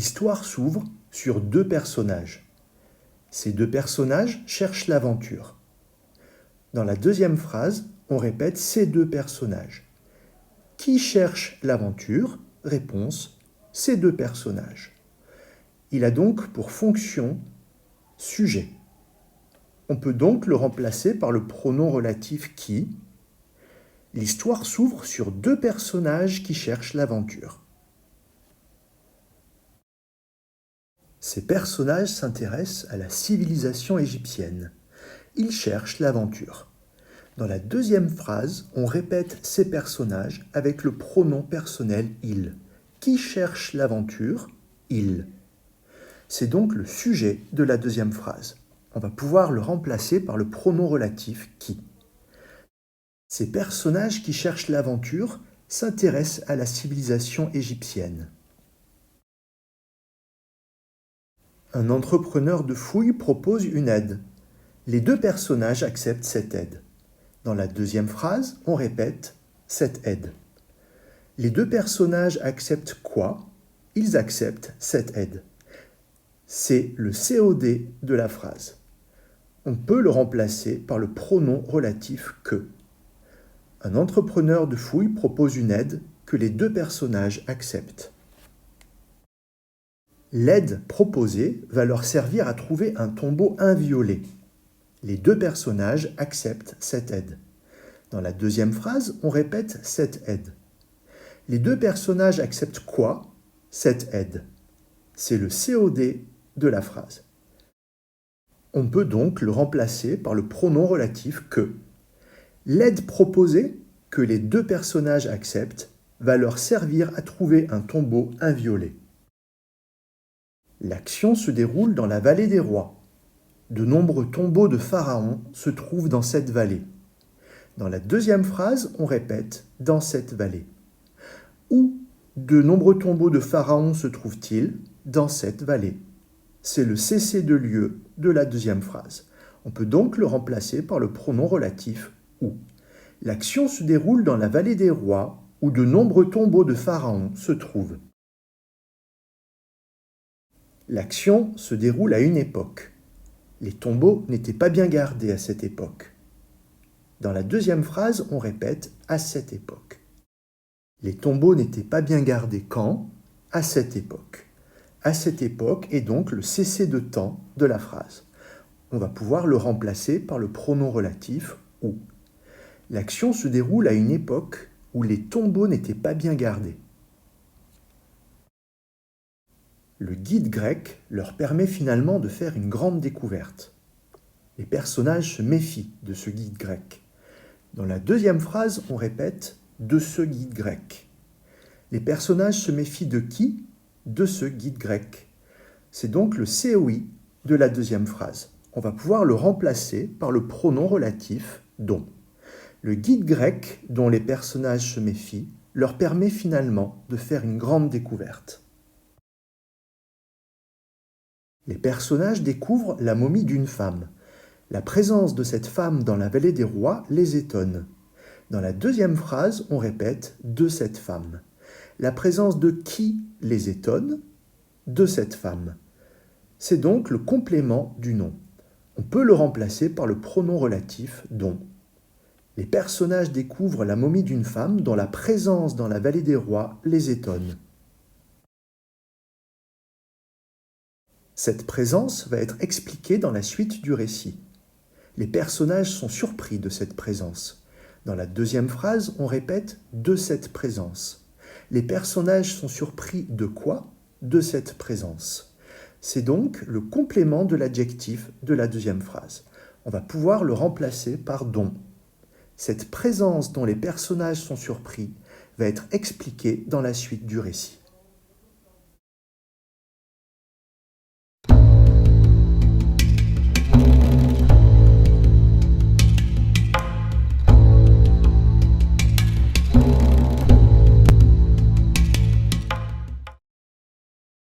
L'histoire s'ouvre sur deux personnages. Ces deux personnages cherchent l'aventure. Dans la deuxième phrase, on répète ces deux personnages. Qui cherche l'aventure? Réponse, ces deux personnages. Il a donc pour fonction sujet. On peut donc le remplacer par le pronom relatif qui. L'histoire s'ouvre sur deux personnages qui cherchent l'aventure. Ces personnages s'intéressent à la civilisation égyptienne. Ils cherchent l'aventure. Dans la deuxième phrase, on répète ces personnages avec le pronom personnel « il ». Qui cherche l'aventure? Il. C'est donc le sujet de la deuxième phrase. On va pouvoir le remplacer par le pronom relatif « qui ». Ces personnages qui cherchent l'aventure s'intéressent à la civilisation égyptienne. Un entrepreneur de fouilles propose une aide. Les deux personnages acceptent cette aide. Dans la deuxième phrase, on répète cette aide. Les deux personnages acceptent quoi? Ils acceptent cette aide. C'est le COD de la phrase. On peut le remplacer par le pronom relatif que. Un entrepreneur de fouilles propose une aide que les deux personnages acceptent. L'aide proposée va leur servir à trouver un tombeau inviolé. Les deux personnages acceptent cette aide. Dans la deuxième phrase, on répète cette aide. Les deux personnages acceptent quoi? Cette aide. C'est le COD de la phrase. On peut donc le remplacer par le pronom relatif que. L'aide proposée, que les deux personnages acceptent, va leur servir à trouver un tombeau inviolé. L'action se déroule dans la vallée des rois. De nombreux tombeaux de pharaons se trouvent dans cette vallée. Dans la deuxième phrase, on répète « dans cette vallée ». Où de nombreux tombeaux de pharaons se trouvent-ils? Dans cette vallée. C'est le cessé de lieu de la deuxième phrase. On peut donc le remplacer par le pronom relatif « où ». L'action se déroule dans la vallée des rois, où de nombreux tombeaux de pharaons se trouvent. L'action se déroule à une époque. Les tombeaux n'étaient pas bien gardés à cette époque. Dans la deuxième phrase, on répète « à cette époque ». Les tombeaux n'étaient pas bien gardés quand? À cette époque. À cette époque est donc le cessé de temps de la phrase. On va pouvoir le remplacer par le pronom relatif « où ». L'action se déroule à une époque où les tombeaux n'étaient pas bien gardés. Le guide grec leur permet finalement de faire une grande découverte. Les personnages se méfient de ce guide grec. Dans la deuxième phrase, on répète « de ce guide grec ». Les personnages se méfient de qui? De ce guide grec. C'est donc le COI de la deuxième phrase. On va pouvoir le remplacer par le pronom relatif « dont ». Le guide grec, dont les personnages se méfient, leur permet finalement de faire une grande découverte. Les personnages découvrent la momie d'une femme. La présence de cette femme dans la vallée des rois les étonne. Dans la deuxième phrase, on répète « de cette femme ». La présence de qui les étonne? De cette femme. C'est donc le complément du nom. On peut le remplacer par le pronom relatif « dont ». Les personnages découvrent la momie d'une femme dont la présence dans la vallée des rois les étonne. Cette présence va être expliquée dans la suite du récit. Les personnages sont surpris de cette présence. Dans la deuxième phrase, on répète « de cette présence ». Les personnages sont surpris de quoi? De cette présence. C'est donc le complément de l'adjectif de la deuxième phrase. On va pouvoir le remplacer par « dont ». Cette présence dont les personnages sont surpris va être expliquée dans la suite du récit.